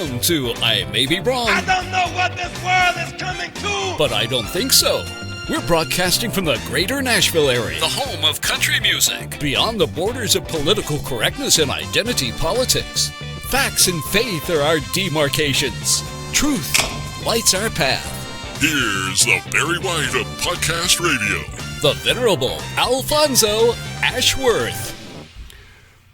Welcome to I May Be Wrong. I don't know what this world is coming to. But I don't think so. We're broadcasting from the greater Nashville area, the home of country music, beyond the borders of political correctness and identity politics. Facts and faith are our demarcations. Truth lights our path. Here's the Barry White of Podcast Radio, the venerable Alfonso Ashworth.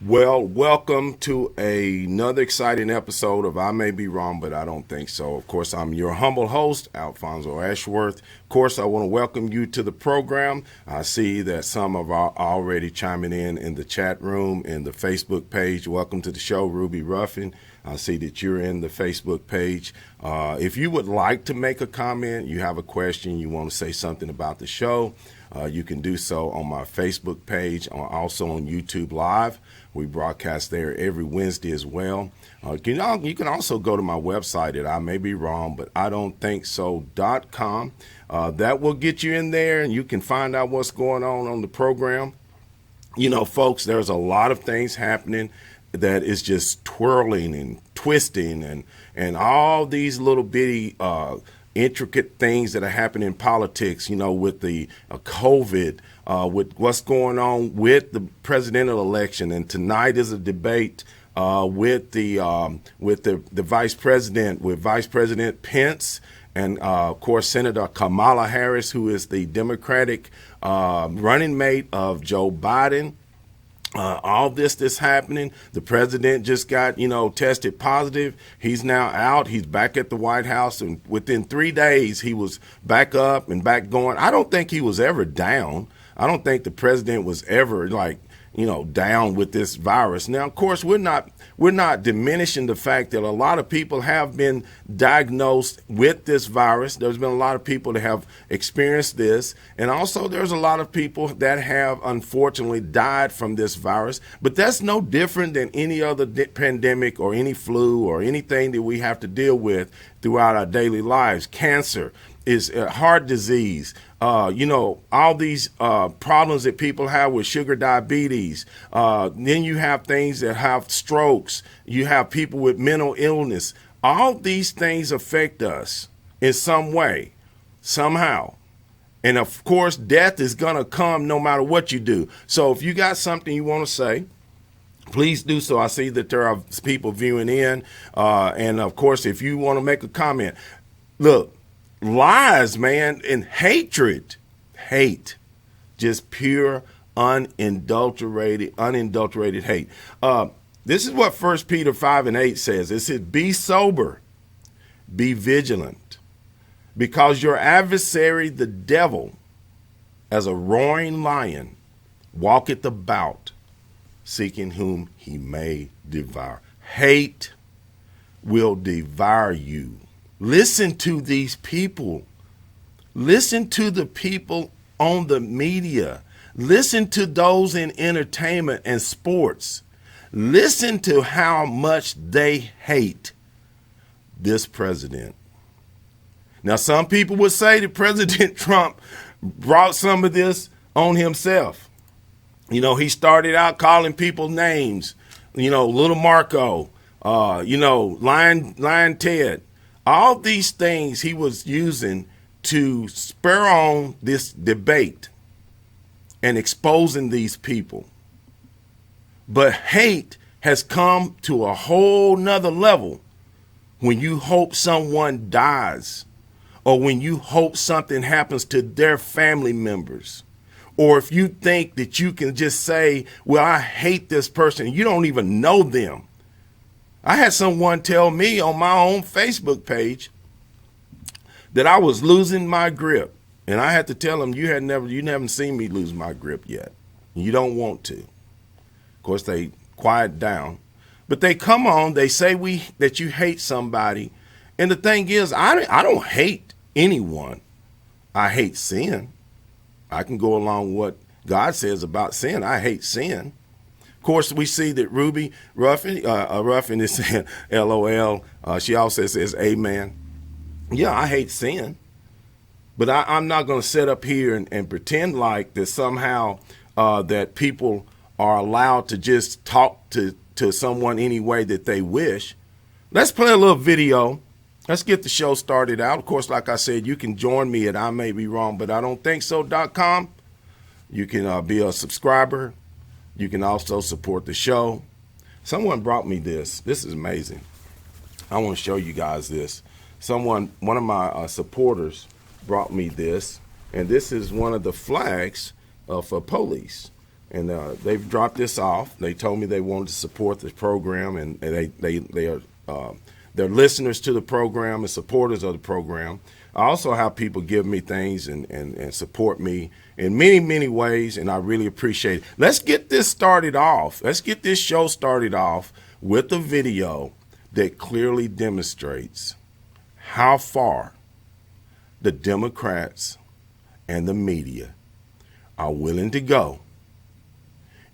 Well, welcome to another exciting episode of I May Be Wrong, but I Don't Think So. Of course, I'm your humble host, Alfonso Ashworth. Of course, I want to welcome you to the program. I see that some of are already chiming in the chat room, in the Facebook page. Welcome to the show, Ruby Ruffin. I see that you're in the Facebook page. If you would like to make a comment, you have a question, you want to say something about the show, you can do so on my Facebook page, also on YouTube Live. We broadcast there every Wednesday as well. You can also go to my website at I May Be Wrong, but I Don't Think So.com. That will get you in there, and you can find out what's going on the program. You know, folks, there's a lot of things happening that is just twirling and twisting and all these little bitty intricate things that are happening in politics, you know, with the COVID, with what's going on with the presidential election. And tonight is a debate with the vice president, with Vice President Pence and, of course, Senator Kamala Harris, who is the Democratic running mate of Joe Biden. All this happening. The president just got, tested positive. He's now out. He's back at the White House. And within 3 days, he was back up and back going. I don't think he was ever down. I don't think the president was ever down with this virus. Now, of course, we're not diminishing the fact that a lot of people have been diagnosed with this virus. There's been a lot of people that have experienced this. And also there's a lot of people that have unfortunately died from this virus. But that's no different than any other pandemic or any flu or anything that we have to deal with throughout our daily lives. Cancer is heart disease. All these problems that people have with sugar diabetes. Then you have things that have strokes. You have people with mental illness. All these things affect us in some way, somehow. And of course, death is going to come no matter what you do. So if you got something you want to say, please do so. I see that there are people viewing in. And of course, if you want to make a comment, look, lies, man, and hate, just pure, unadulterated hate. This is what 1 Peter 5:8 says. It says, be sober, be vigilant, because your adversary, the devil, as a roaring lion, walketh about, seeking whom he may devour. Hate will devour you. Listen to these people. Listen to the people on the media. Listen to those in entertainment and sports. Listen to how much they hate this president. Now, some people would say that President Trump brought some of this on himself. He started out calling people names, Little Marco, Lion Ted. All these things he was using to spur on this debate and exposing these people. But hate has come to a whole nother level when you hope someone dies, or when you hope something happens to their family members, or if you think that you can just say, well, I hate this person, you don't even know them. I had someone tell me on my own Facebook page that I was losing my grip. And I had to tell them, you haven't seen me lose my grip yet. You don't want to. Of course, they quiet down. But they come on, they say that you hate somebody. And the thing is, I don't hate anyone. I hate sin. I can go along with what God says about sin. I hate sin. Of course, we see that Ruby Ruffin is saying LOL. She also says amen. Yeah, I hate sin. But I'm not going to sit up here and pretend like that somehow that people are allowed to just talk to someone any way that they wish. Let's play a little video. Let's get the show started out. Of course, like I said, you can join me at I may be wrong, but I don't think so.com. You can be a subscriber. You can also support the show. Someone brought me this. This is amazing. I want to show you guys this. One of my supporters brought me this, and this is one of the flags for police. And they've dropped this off. They told me they wanted to support the program, and they're listeners to the program and supporters of the program. I also have people give me things and support me in many, many ways, and I really appreciate it. Let's get this started off. Let's get this show started off with a video that clearly demonstrates how far the Democrats and the media are willing to go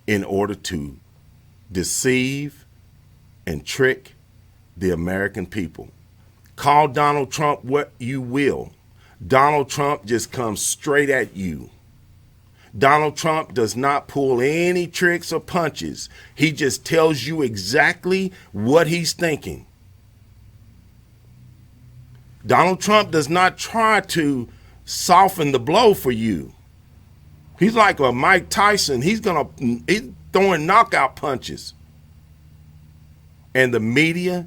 in order to deceive and trick the American people. Call Donald Trump what you will. Donald Trump just comes straight at you. Donald Trump does not pull any tricks or punches. He just tells you exactly what he's thinking. Donald Trump does not try to soften the blow for you. He's like a Mike Tyson. He's throwing knockout punches. And the media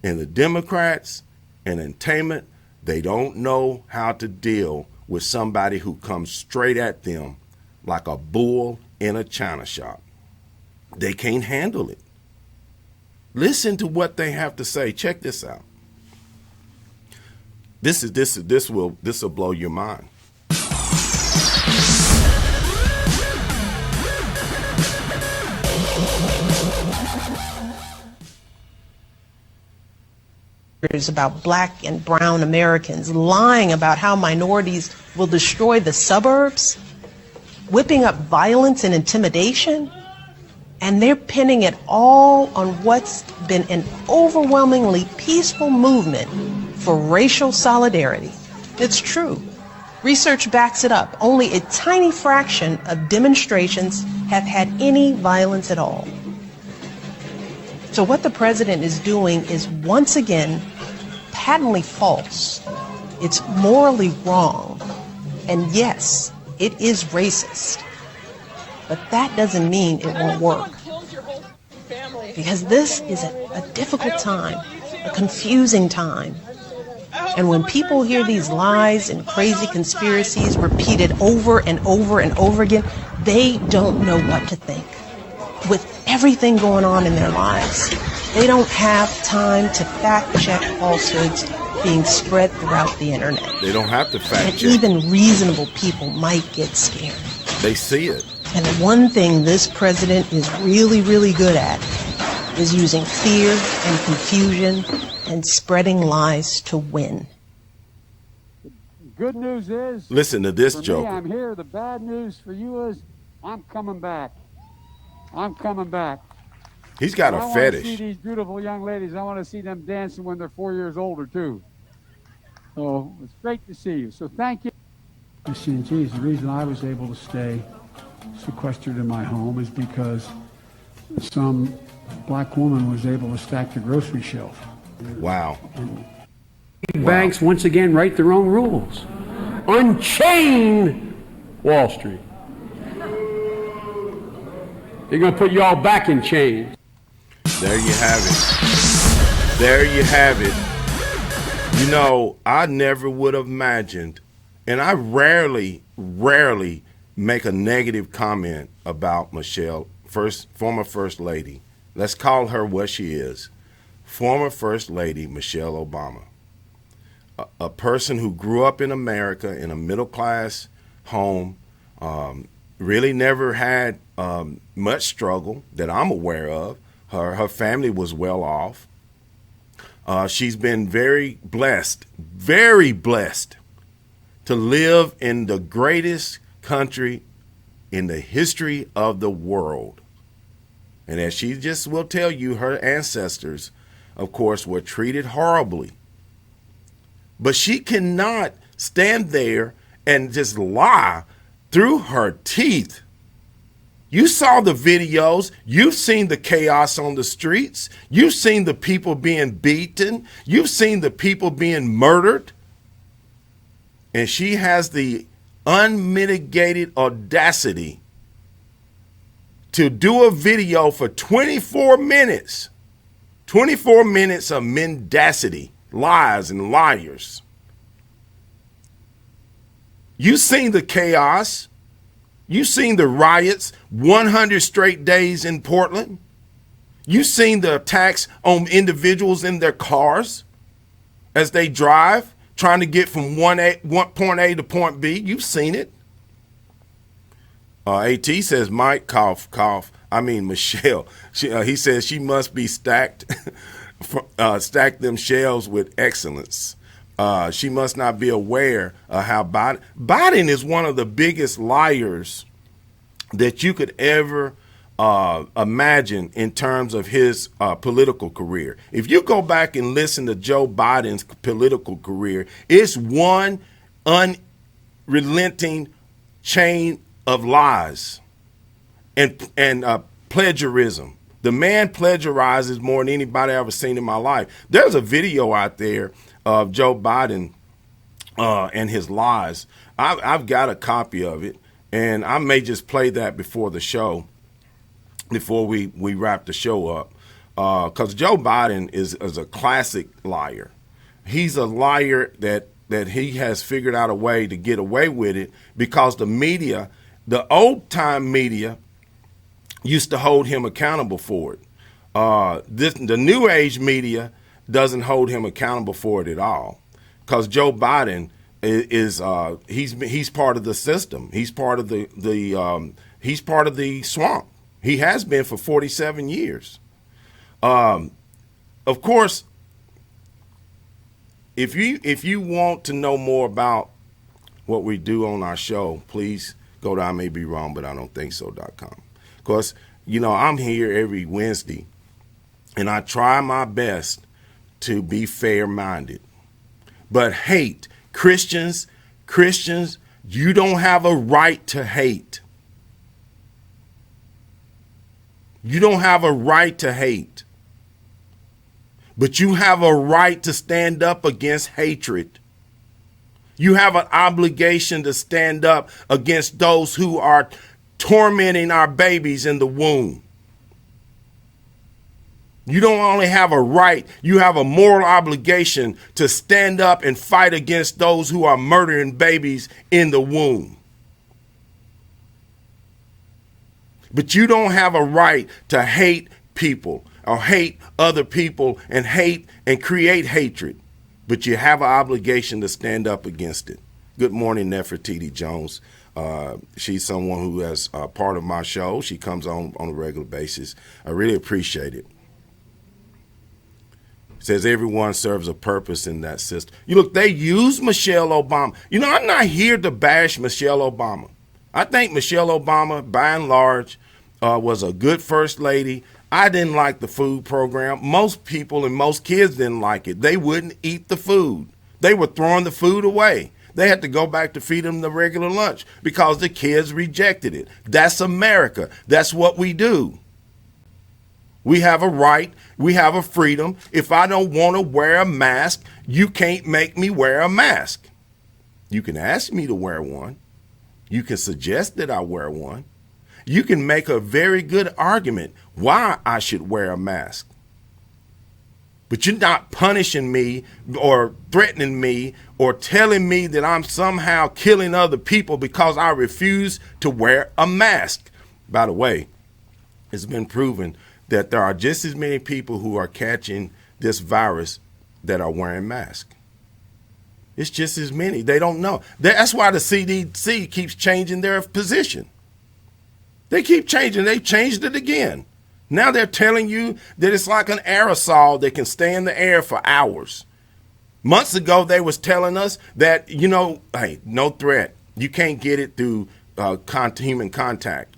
and the Democrats and entertainment, they don't know how to deal with somebody who comes straight at them like a bull in a china shop. They can't handle it. Listen to what they have to say. Check this out. This will blow your mind. About black and brown Americans, lying about how minorities will destroy the suburbs, whipping up violence and intimidation, and they're pinning it all on what's been an overwhelmingly peaceful movement for racial solidarity. It's true. Research backs it up. Only a tiny fraction of demonstrations have had any violence at all. So what the president is doing is once again patently false. It's morally wrong. And yes, it is racist. But that doesn't mean it won't work. Because this is a difficult time, a confusing time. And when people hear these lies and crazy conspiracies repeated over and over and over again, they don't know what to think. With everything going on in their lives, they don't have time to fact-check falsehoods being spread throughout the internet. They don't have to fact-check. And even reasonable people might get scared. They see it. And the one thing this president is really, really good at is using fear and confusion and spreading lies to win. Good news is, listen to this for joke. Me, I'm here. The bad news for you is, I'm coming back. I'm coming back. He's got a fetish. fetish. I want to see these beautiful young ladies. I want to see them dancing when they're 4 years older too. So it's great to see you. So thank you. Geez, the reason I was able to stay sequestered in my home is because some black woman was able to stack the grocery shelf. Wow. Banks once again write their own rules. Unchain Wall Street. They're going to put you all back in chains. There you have it. There you have it. You know, I never would have imagined, and I rarely make a negative comment about Michelle, former First Lady. Let's call her what she is. Former First Lady Michelle Obama. A person who grew up in America in a middle-class home, really never had much struggle that I'm aware of. Her family was well off. She's been very blessed to live in the greatest country in the history of the world. And as she just will tell you, her ancestors, of course, were treated horribly. But she cannot stand there and just lie through her teeth You saw the videos. You've seen the chaos on the streets. You've seen the people being beaten. You've seen the people being murdered. And she has the unmitigated audacity to do a video for 24 minutes. 24 minutes of mendacity, lies and liars. You've seen the chaos. You've seen the riots, 100 straight days in Portland. You've seen the attacks on individuals in their cars as they drive, trying to get from point A to point B. You've seen it. AT says, Mike, cough, cough. I mean, Michelle. He says she must be stack them shelves with excellence. She must not be aware of how Biden is one of the biggest liars that you could ever imagine in terms of his political career. If you go back and listen to Joe Biden's political career, it's one unrelenting chain of lies and plagiarism. The man plagiarizes more than anybody I've ever seen in my life. There's a video out there of Joe Biden and his lies. I've got a copy of it, and I may just play that before the show, before we wrap the show up, because Joe Biden is a classic liar. He's a liar that he has figured out a way to get away with it because the media, the old-time media, used to hold him accountable for it. The new age media doesn't hold him accountable for it at all, because Joe Biden is he's part of the system. He's part of he's part of the swamp. He has been for 47 years. Of course, if you want to know more about what we do on our show, please go to ImayBeWrongButIDon'tThinkSo.com. Because, I'm here every Wednesday, and I try my best to be fair-minded. But hate, Christians, you don't have a right to hate. You don't have a right to hate. But you have a right to stand up against hatred. You have an obligation to stand up against those who are tormenting our babies in the womb. You don't only have a right, you have a moral obligation to stand up and fight against those who are murdering babies in the womb. But you don't have a right to hate people or hate other people and hate and create hatred. But you have an obligation to stand up against it. Good morning, Nefertiti Jones. She's someone who is part of my show. She comes on a regular basis. I really appreciate it. Says everyone serves a purpose in that system. Look, they use Michelle Obama. I'm not here to bash Michelle Obama. I think Michelle Obama, by and large, was a good first lady. I didn't like the food program. Most people and most kids didn't like it. They wouldn't eat the food. They were throwing the food away. They had to go back to feed them the regular lunch because the kids rejected it. That's America. That's what we do. We have a right. We have a freedom. If I don't want to wear a mask, you can't make me wear a mask. You can ask me to wear one. You can suggest that I wear one. You can make a very good argument why I should wear a mask. But you're not punishing me or threatening me or telling me that I'm somehow killing other people because I refuse to wear a mask. By the way, it's been proven that there are just as many people who are catching this virus that are wearing masks. It's just as many. They don't know. That's why the CDC keeps changing their position. They keep changing. They changed it again. Now they're telling you that it's like an aerosol that can stay in the air for hours. Months ago, they was telling us that, hey, no threat. You can't get it through human contact.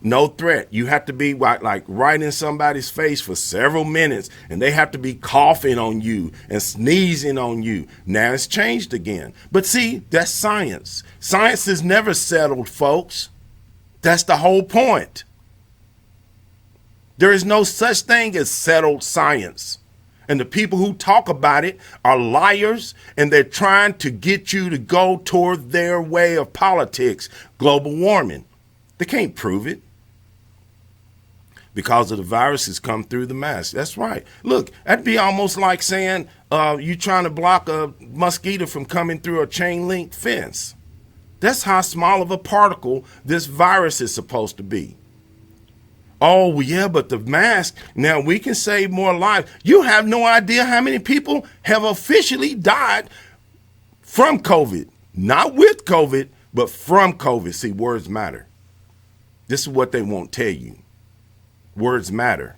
No threat. You have to be like right in somebody's face for several minutes, and they have to be coughing on you and sneezing on you. Now it's changed again. But see, that's science. Science is never settled, folks. That's the whole point. There is no such thing as settled science. And the people who talk about it are liars, and they're trying to get you to go toward their way of politics, global warming. They can't prove it because of the viruses come through the mask. That's right. Look, that'd be almost like saying you trying to block a mosquito from coming through a chain link fence. That's how small of a particle this virus is supposed to be. Oh, well, yeah, but the mask, now we can save more lives. You have no idea how many people have officially died from COVID. Not with COVID, but from COVID. See, words matter. This is what they won't tell you. Words matter.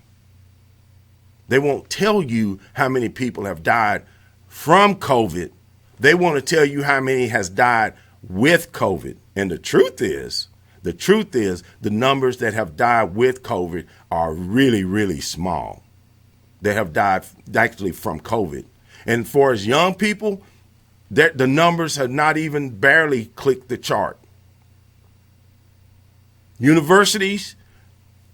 They won't tell you how many people have died from COVID. They want to tell you how many has died with COVID. And the truth is the numbers that have died with COVID are really, really small. They have died actually from COVID. And for as young people, the numbers have not even barely clicked the chart. Universities,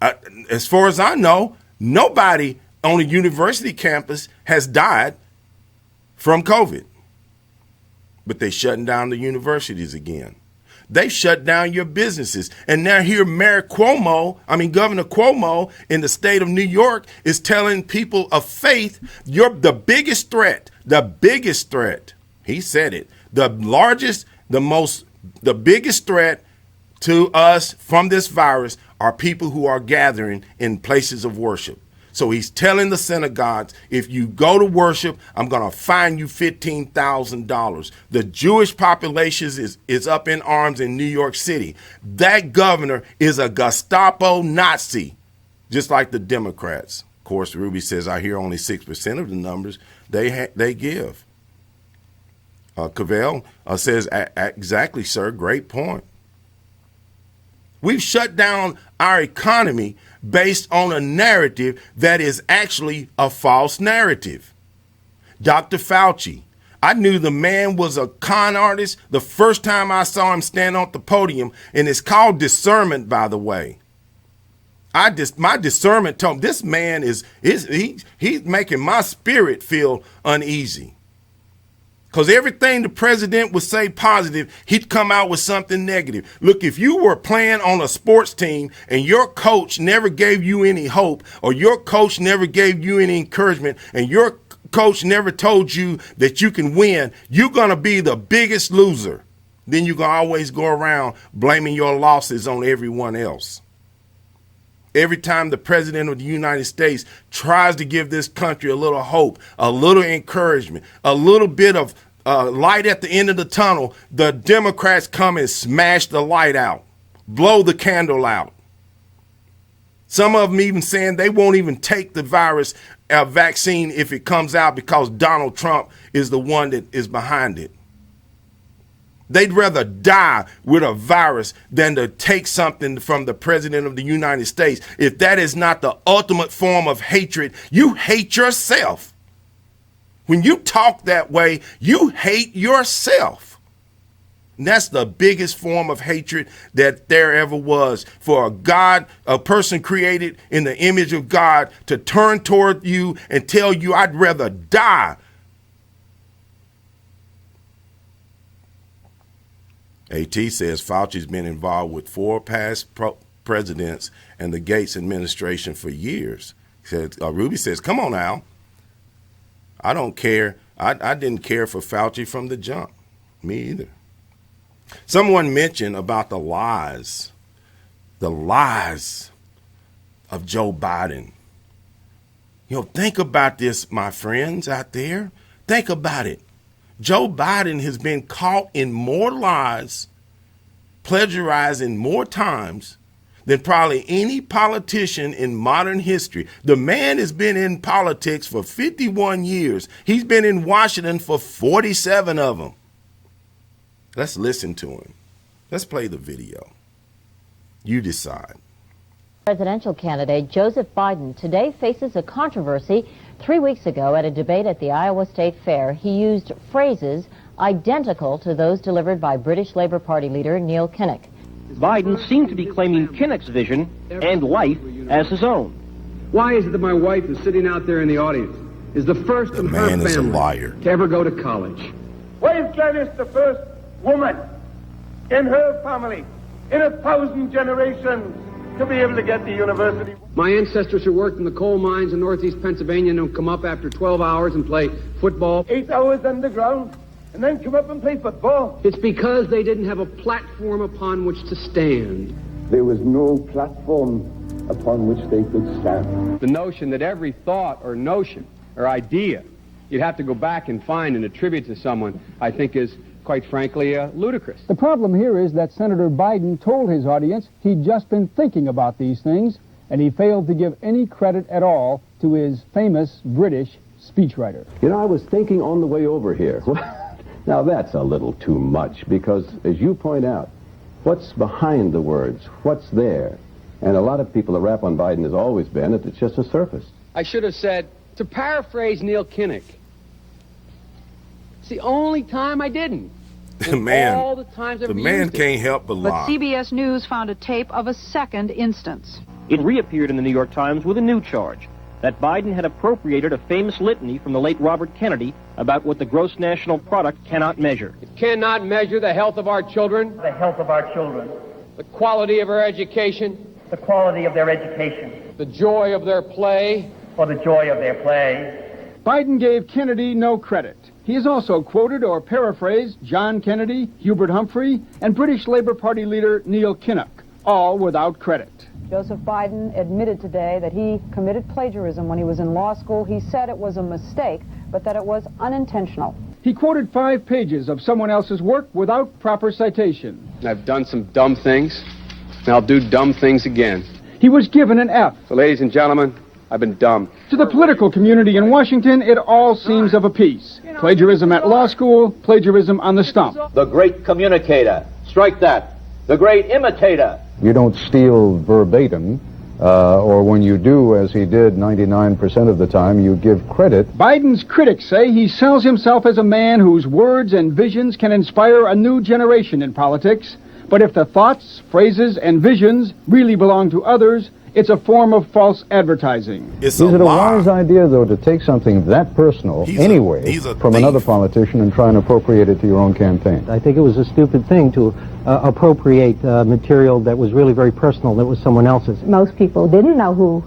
as far as I know, nobody on a university campus has died from COVID. But they're shutting down the universities again. They shut down your businesses. And now here Governor Cuomo in the state of New York is telling people of faith, the biggest threat, he said it, the biggest threat to us from this virus are people who are gathering in places of worship. So he's telling the synagogues, if you go to worship, I'm going to fine you $15,000. The Jewish population is up in arms in New York City. That governor is a Gestapo Nazi, just like the Democrats. Of course, Ruby says, I hear only 6% of the numbers they give. Cavell says, exactly, sir, great point. We've shut down our economy based on a narrative that is actually a false narrative. Dr. Fauci, I knew the man was a con artist the first time I saw him stand on the podium, and it's called discernment, by the way. My discernment told me this man he's making my spirit feel uneasy. Because everything the president would say positive, he'd come out with something negative. Look, if you were playing on a sports team and your coach never gave you any hope, or your coach never gave you any encouragement, and your coach never told you that you can win, you're going to be the biggest loser. Then you're going to always go around blaming your losses on everyone else. Every time the president of the United States tries to give this country a little hope, a little encouragement, a little bit of light at the end of the tunnel, the Democrats come and smash the light out, blow the candle out. Some of them even saying they won't even take the virus vaccine if it comes out because Donald Trump is the one that is behind it. They'd rather die with a virus than to take something from the president of the United States. If that is not the ultimate form of hatred, you hate yourself. When you talk that way, you hate yourself. And that's the biggest form of hatred that there ever was. For a person created in the image of God, to turn toward you and tell you, I'd rather die. AT says Fauci's been involved with 4 past presidents and the Gates administration for years. Ruby says, come on now. I don't care. I didn't care for Fauci from the jump. Me either. Someone mentioned about the lies of Joe Biden. Think about this, my friends out there. Think about it. Joe Biden has been caught in more lies, plagiarizing more times than probably any politician in modern history. The man has been in politics for 51 years. He's been in Washington for 47 of them. Let's listen to him. Let's play the video. You decide. Presidential candidate Joseph Biden today faces a controversy. 3 weeks ago, at a debate at the Iowa State Fair, he used phrases identical to those delivered by British Labour Party leader Neil Kinnock. Biden seemed to be claiming Kinnock's vision and life as his own. Why is it that my wife is sitting out there in the audience, is the first in her man is a family liar. to ever go to college? Why is Gladys the first woman in her family in 1,000 generations to be able to get to university? My ancestors who worked in the coal mines in northeast Pennsylvania don't come up after 12 hours and play football. 8 hours underground and then come up and play football. It's because they didn't have a platform upon which to stand. There was no platform upon which they could stand. The notion that every thought or notion or idea you'd have to go back and find and attribute to someone, I think is, quite frankly, ludicrous. The problem here is that Senator Biden told his audience he'd just been thinking about these things, and he failed to give any credit at all to his famous British speechwriter. You know, I was thinking on the way over here. Now that's a little too much because, as you point out, what's behind the words? What's there? And a lot of people, the rap on Biden has always been that it's just a surface. I should have said, to paraphrase Neil Kinnock, it's the only time I didn't. The man, all the times the man can't help but lie. But CBS News found a tape of a second instance. It reappeared in the New York Times with a new charge, that Biden had appropriated a famous litany from the late Robert Kennedy about what the gross national product cannot measure. It cannot measure the health of our children, the health of our children, the quality of our education, the quality of their education, the joy of their play, or the joy of their play. Biden gave Kennedy no credit. He has also quoted or paraphrased John Kennedy, Hubert Humphrey, and British Labour Party leader Neil Kinnock, all without credit. Joseph Biden admitted today that he committed plagiarism when he was in law school. He said it was a mistake, but that it was unintentional. He quoted 5 pages of someone else's work without proper citation. I've done some dumb things, and I'll do dumb things again. He was given an F. So, ladies and gentlemen, I've been dumb. To the political community in Washington, it all seems of a piece. Plagiarism at law school, plagiarism on the stump. The great communicator. Strike that. The great imitator. You don't steal verbatim, or when you do, as he did 99% of the time, you give credit. Biden's critics say he sells himself as a man whose words and visions can inspire a new generation in politics. But if the thoughts, phrases, and visions really belong to others, it's a form of false advertising. Is it a wise idea, though, to take something that personal from another politician and try and appropriate it to your own campaign? I think it was a stupid thing to appropriate material that was really very personal, that was someone else's. Most people didn't know who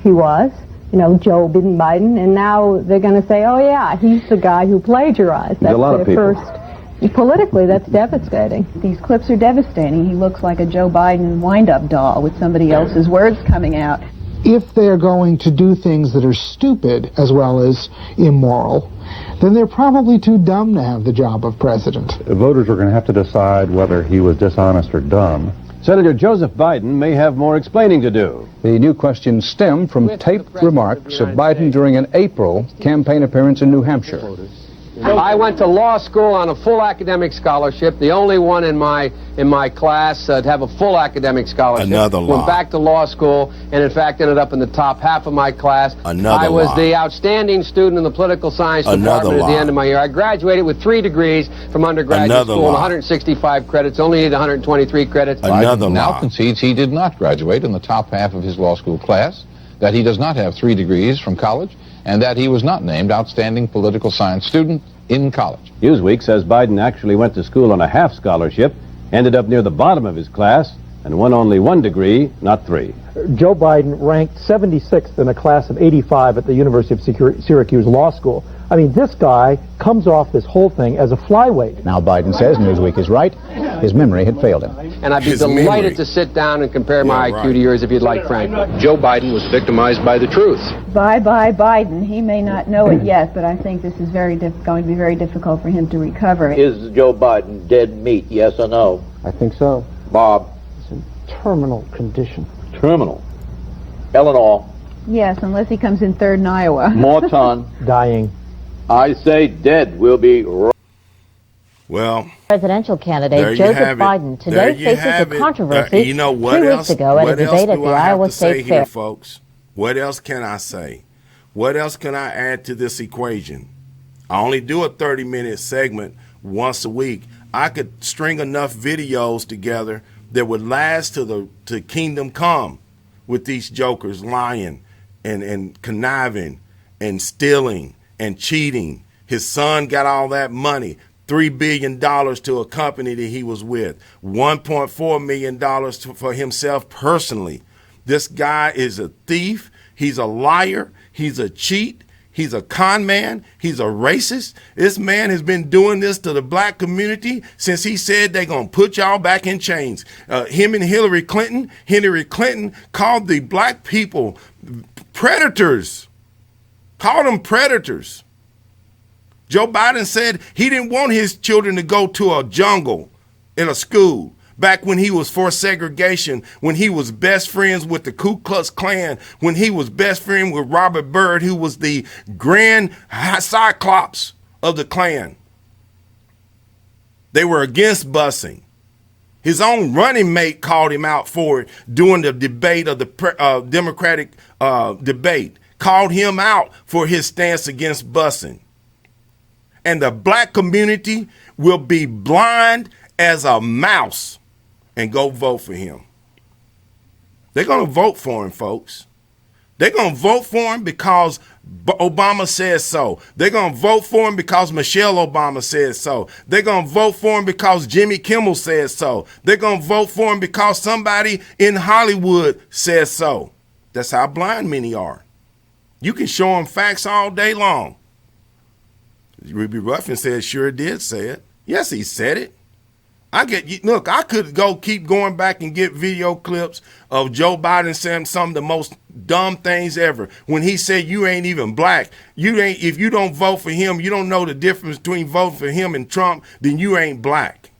he was, you know, Joe Biden, and now they're going to say, oh, yeah, he's the guy who plagiarized. That's a lot of people. Politically, that's devastating. These clips are devastating. He looks like a Joe Biden wind-up doll with somebody else's words coming out. If they're going to do things that are stupid as well as immoral, then they're probably too dumb to have the job of president. Voters are going to have to decide whether he was dishonest or dumb. Senator Joseph Biden may have more explaining to do. The new questions stem from taped remarks of Biden during an April campaign appearance in New Hampshire. I went to law school on a full academic scholarship, the only one in my class to have a full academic scholarship. Another lie. Went back to law school and, in fact, ended up in the top half of my class. Another I was lie. the outstanding student in the political science department at the end of my year. I graduated with 3 degrees from undergraduate school, 165 credits, only needed 123 credits. Another now lie. Concedes he did not graduate in the top half of his law school class, that he does not have 3 degrees from college, and that he was not named outstanding political science student in college. Newsweek says Biden actually went to school on a half scholarship, ended up near the bottom of his class, and won only 1 degree, not 3. Joe Biden ranked 76th in a class of 85 at the University of Syracuse Law School. I mean, this guy comes off this whole thing as a flyweight. Now Biden says Newsweek is right. His memory had failed him. And I'd be delighted to sit down and compare my IQ to yours if you'd like, Frank. Joe Biden was victimized by the truth. Bye-bye Biden. He may not know it yet, but I think this is going to be very difficult for him to recover. Is Joe Biden dead meat, yes or no? I think so. Bob? It's in terminal condition. Terminal. Eleanor? Yes, unless he comes in third in Iowa. Morton? Dying. I say dead will be Well, presidential candidate Joseph Biden today faces a controversy you know what 3 else, weeks ago at a debate at the Iowa State Fair. Here, folks? What else can I say? What else can I add to this equation? I only do a 30-minute segment once a week. I could string enough videos together that would last to kingdom come with these jokers lying and conniving and stealing and cheating. His son got all that money, $3 billion to a company that he was with, $1.4 million for himself personally. This guy is a thief. He's a liar. He's a cheat. He's a con man. He's a racist. This man has been doing this to the black community since he said they're going to put y'all back in chains. Him and Hillary Clinton called the black people predators. Called them predators. Joe Biden said he didn't want his children to go to a jungle in a school. Back when he was for segregation, when he was best friends with the Ku Klux Klan, when he was best friend with Robert Byrd, who was the grand cyclops of the Klan. They were against busing. His own running mate called him out for it during the debate of the Democratic debate, called him out for his stance against busing. And the black community will be blind as a mouse and go vote for him. They're going to vote for him, folks. They're going to vote for him because Obama says so. They're going to vote for him because Michelle Obama says so. They're going to vote for him because Jimmy Kimmel says so. They're going to vote for him because somebody in Hollywood says so. That's how blind many are. You can show them facts all day long. Ruby Ruffin said, sure did say it. Yes, he said it. Look, I could keep going back and get video clips of Joe Biden saying some of the most dumb things ever. When he said, you ain't even black. If you don't vote for him, you don't know the difference between voting for him and Trump, then you ain't black.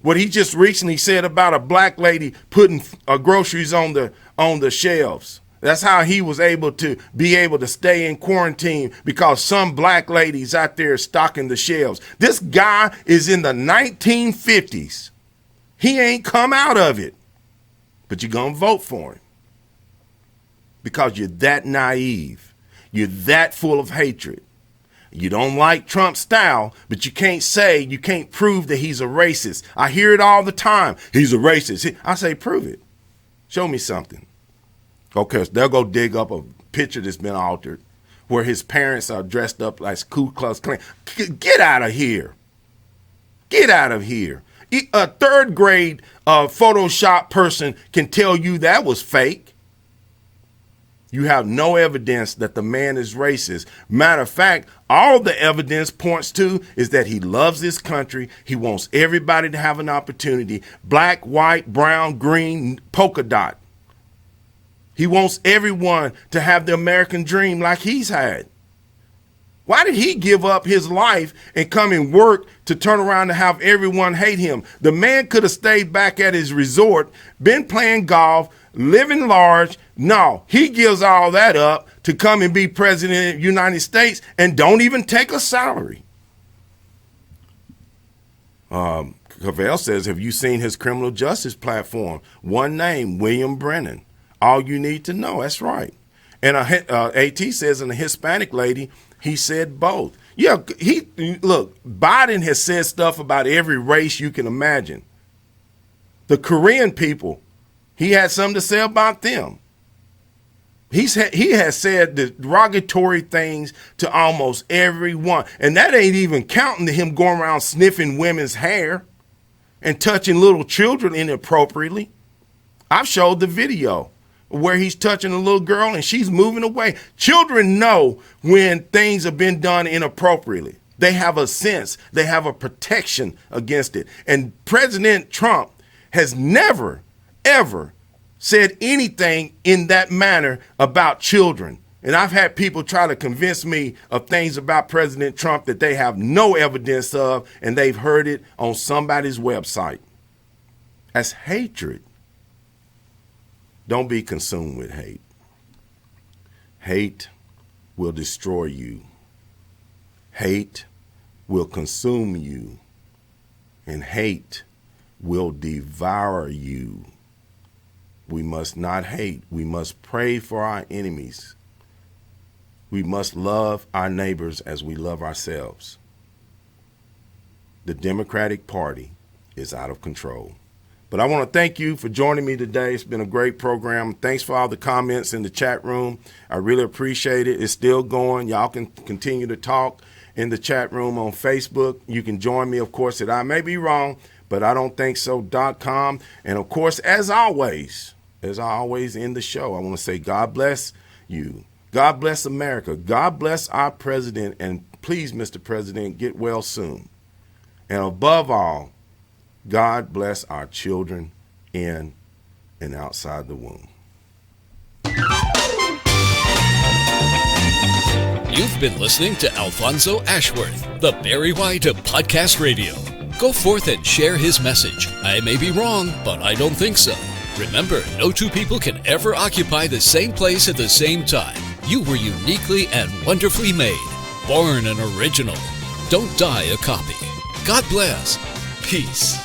What he just recently said about a black lady putting groceries on the shelves. That's how he was able to stay in quarantine, because some black ladies out there stocking the shelves. This guy is in the 1950s. He ain't come out of it. But you're going to vote for him because you're that naive. You're that full of hatred. You don't like Trump's style, but you can't prove that he's a racist. I hear it all the time. He's a racist. I say, prove it. Show me something. Okay, so they'll go dig up a picture that's been altered where his parents are dressed up like Ku Klux Klan. Get out of here. Get out of here. A third grade Photoshop person can tell you that was fake. You have no evidence that the man is racist. Matter of fact, all the evidence points to is that he loves this country. He wants everybody to have an opportunity. Black, white, brown, green, polka dot. He wants everyone to have the American dream like he's had. Why did he give up his life and come and work to turn around and have everyone hate him? The man could have stayed back at his resort, been playing golf, living large. No, he gives all that up to come and be president of the United States and don't even take a salary. Cavell says, have you seen his criminal justice platform? One name, William Brennan. All you need to know. That's right. And AT says, in a Hispanic lady, he said both. Yeah, look, Biden has said stuff about every race you can imagine. The Korean people, he had something to say about them. He has said derogatory things to almost everyone. And that ain't even counting to him going around sniffing women's hair and touching little children inappropriately. I've showed the video where he's touching a little girl and she's moving away. Children know when things have been done inappropriately. They have a sense. They have a protection against it. And President Trump has never, ever said anything in that manner about children. And I've had people try to convince me of things about President Trump that they have no evidence of, and they've heard it on somebody's website. That's hatred. Don't be consumed with hate. Hate will destroy you. Hate will consume you. And hate will devour you. We must not hate. We must pray for our enemies. We must love our neighbors as we love ourselves. The Democratic Party is out of control. But I want to thank you for joining me today. It's been a great program. Thanks for all the comments in the chat room. I really appreciate it. It's still going. Y'all can continue to talk in the chat room on Facebook. You can join me, of course, at I May Be Wrong, but I don't think so.com. And, of course, as always in the show, I want to say God bless you. God bless America. God bless our president. And please, Mr. President, get well soon. And above all, God bless our children in and outside the womb. You've been listening to Alfonso Ashworth, the Barry White of Podcast Radio. Go forth and share his message. I may be wrong, but I don't think so. Remember, no two people can ever occupy the same place at the same time. You were uniquely and wonderfully made. Born an original. Don't die a copy. God bless. Peace.